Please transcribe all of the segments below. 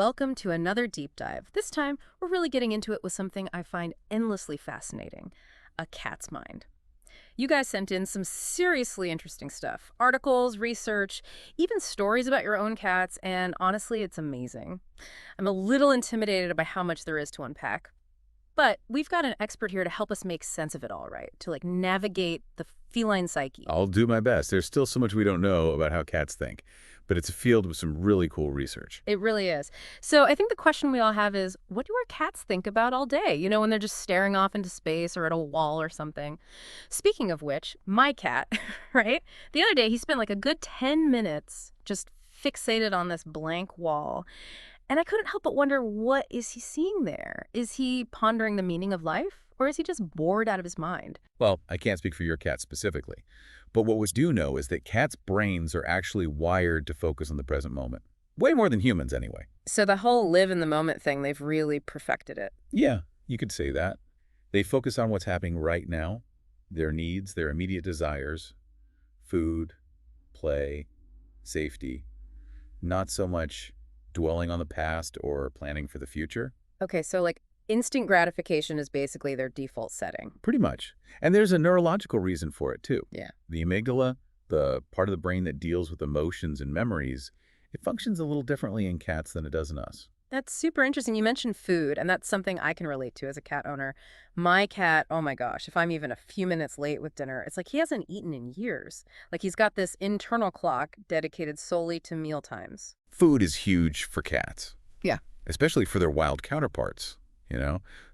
welcome to another deep dive. This time, we're really getting into it with something I find endlessly fascinating, a cat's mind. You guys sent in some seriously interesting stuff. Articles, research, even stories about your own cats, and honestly, it's amazing. I'm a little intimidated by how much there is to unpack. But we've got an expert here to help us make sense of it all, right? To navigate the feline psyche. I'll do my best. There's still so much we don't know about how cats think, but it's a field with some really cool research. It really is. So I think the question we all have is, what do our cats think about all day? When they're just staring off into space or at a wall or something. Speaking of which, my cat, right? The other day, he spent like a good 10 minutes just fixated on this blank wall. And I couldn't help but wonder, what is he seeing there? Is he pondering the meaning of life? Or is he just bored out of his mind? Well, I can't speak for your cat specifically, but what we do know is that cats' brains are actually wired to focus on the present moment. Way more than humans, anyway. So the whole live in the moment thing, they've really perfected it. Yeah, you could say that. They focus on what's happening right now, their needs, their immediate desires, food, play, safety, not so much dwelling on the past or planning for the future. Okay, so instant gratification is basically their default setting. Pretty much. And there's a neurological reason for it, too. Yeah. The amygdala, the part of the brain that deals with emotions and memories, it functions a little differently in cats than it does in us. That's super interesting. You mentioned food, and that's something I can relate to as a cat owner. My cat, oh my gosh, if I'm even a few minutes late with dinner, it's like he hasn't eaten in years. Like he's got this internal clock dedicated solely to meal times. Food is huge for cats. Yeah. Especially for their wild counterparts.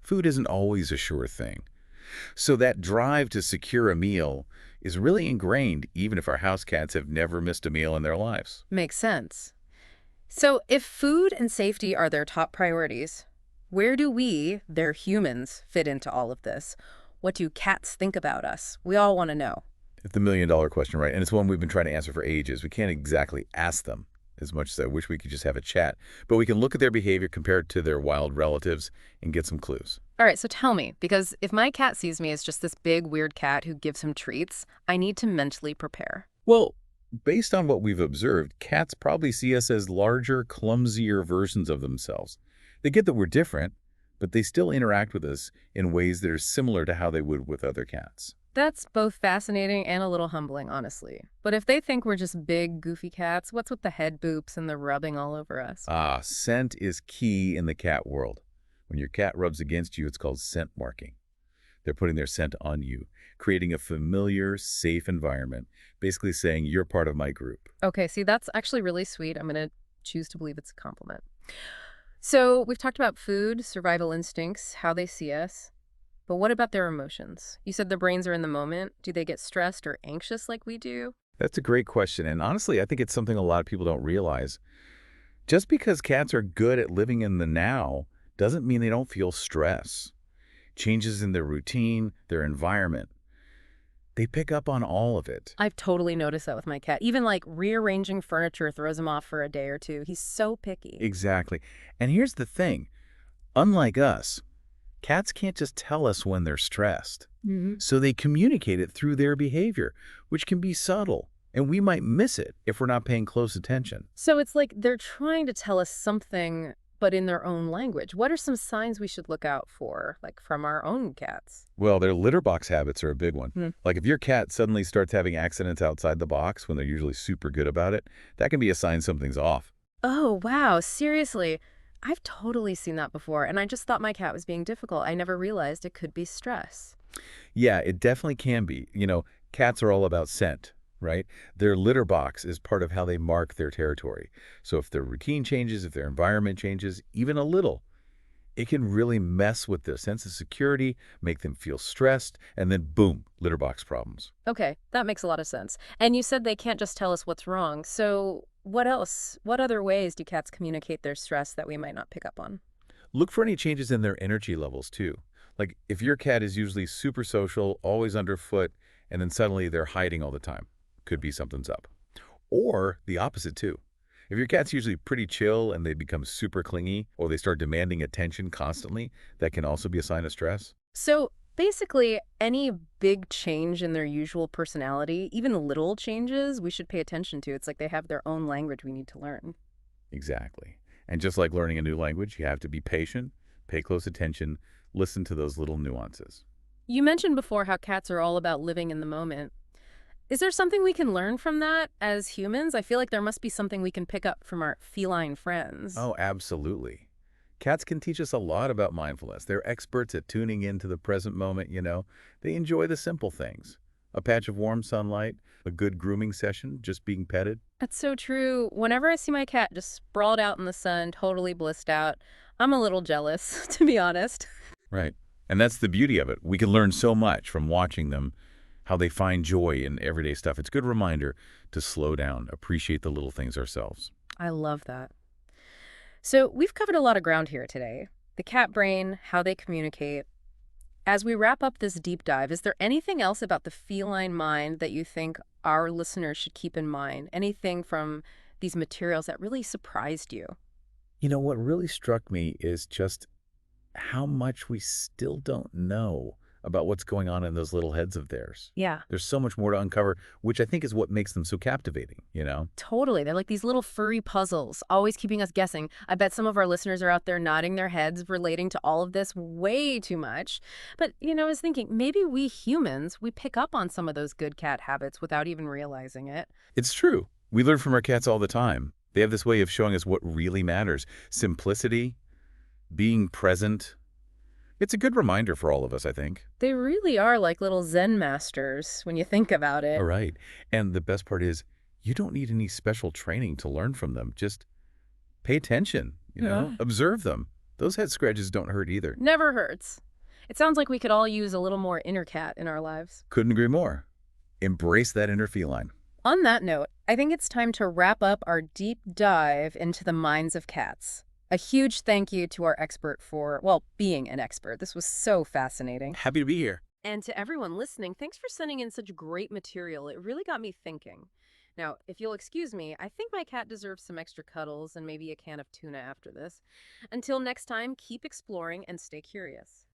Food isn't always a sure thing. So that drive to secure a meal is really ingrained, even if our house cats have never missed a meal in their lives. Makes sense. So if food and safety are their top priorities, where do we, their humans, fit into all of this? What do cats think about us? We all want to know. It's the million-dollar question, right? And it's one we've been trying to answer for ages. We can't exactly ask them, as much as I wish we could just have a chat. But we can look at their behavior compared to their wild relatives and get some clues. All right, so tell me, because if my cat sees me as just this big, weird cat who gives him treats, I need to mentally prepare. Well, based on what we've observed, cats probably see us as larger, clumsier versions of themselves. They get that we're different, but they still interact with us in ways that are similar to how they would with other cats. That's both fascinating and a little humbling, honestly. But if they think we're just big, goofy cats, what's with the head boops and the rubbing all over us? Scent is key in the cat world. When your cat rubs against you, it's called scent marking. They're putting their scent on you, creating a familiar, safe environment, basically saying you're part of my group. Okay, see, that's actually really sweet. I'm going to choose to believe it's a compliment. So we've talked about food, survival instincts, how they see us. But what about their emotions? You said their brains are in the moment. Do they get stressed or anxious like we do? That's a great question, and honestly, I think it's something a lot of people don't realize. Just because cats are good at living in the now doesn't mean they don't feel stress. Changes in their routine, their environment, they pick up on all of it. I've totally noticed that with my cat. Even rearranging furniture throws him off for a day or two. He's so picky. Exactly. And here's the thing. Unlike us, cats can't just tell us when they're stressed. So they communicate it through their behavior, which can be subtle, and we might miss it if we're not paying close attention. So it's like they're trying to tell us something, but in their own language. What are some signs we should look out for, from our own cats? Well, their litter box habits are a big one. Like if your cat suddenly starts having accidents outside the box when they're usually super good about it, that can be a sign something's off. Oh, wow. Seriously. I've totally seen that before, and I just thought my cat was being difficult. I never realized it could be stress. Yeah, it definitely can be. Cats are all about scent, right? Their litter box is part of how they mark their territory. So if their routine changes, if their environment changes, even a little, it can really mess with their sense of security, make them feel stressed, and then boom, litter box problems. Okay, that makes a lot of sense. And you said they can't just tell us what's wrong. So what else? What other ways do cats communicate their stress that we might not pick up on? Look for any changes in their energy levels, too. Like if your cat is usually super social, always underfoot, and then suddenly they're hiding all the time, could be something's up. Or the opposite, too. If your cat's usually pretty chill and they become super clingy, or they start demanding attention constantly, that can also be a sign of stress. So basically, any big change in their usual personality, even little changes, we should pay attention to. It's like they have their own language we need to learn. Exactly. And just like learning a new language, you have to be patient, pay close attention, listen to those little nuances. You mentioned before how cats are all about living in the moment. Is there something we can learn from that as humans? I feel like there must be something we can pick up from our feline friends. Oh, absolutely. Cats can teach us a lot about mindfulness. They're experts at tuning into the present moment. They enjoy the simple things. A patch of warm sunlight, a good grooming session, just being petted. That's so true. Whenever I see my cat just sprawled out in the sun, totally blissed out, I'm a little jealous, to be honest. Right. And that's the beauty of it. We can learn so much from watching them, how they find joy in everyday stuff. It's a good reminder to slow down, appreciate the little things ourselves. I love that. So, we've covered a lot of ground here today. The cat brain, how they communicate. As we wrap up this deep dive, is there anything else about the feline mind that you think our listeners should keep in mind? Anything from these materials that really surprised you? What really struck me is just how much we still don't know about what's going on in those little heads of theirs. Yeah. There's so much more to uncover, which I think is what makes them so captivating. Totally. They're like these little furry puzzles, always keeping us guessing. I bet some of our listeners are out there nodding their heads, relating to all of this way too much. But, I was thinking maybe we humans, we pick up on some of those good cat habits without even realizing it. It's true. We learn from our cats all the time. They have this way of showing us what really matters. Simplicity, being present. It's a good reminder for all of us, I think. They really are like little Zen masters when you think about All it. right. And the best part is, you don't need any special training to learn from them. Just pay attention, Yeah. observe them. Those head scratches don't hurt either. Never hurts. It sounds like we could all use a little more inner cat in our lives. Couldn't agree more. Embrace that inner feline. On that note, I think it's time to wrap up our deep dive into the minds of cats. A huge thank you to our expert for, well, being an expert. This was so fascinating. Happy to be here. And to everyone listening, thanks for sending in such great material. It really got me thinking. Now, if you'll excuse me, I think my cat deserves some extra cuddles and maybe a can of tuna after this. Until next time, keep exploring and stay curious.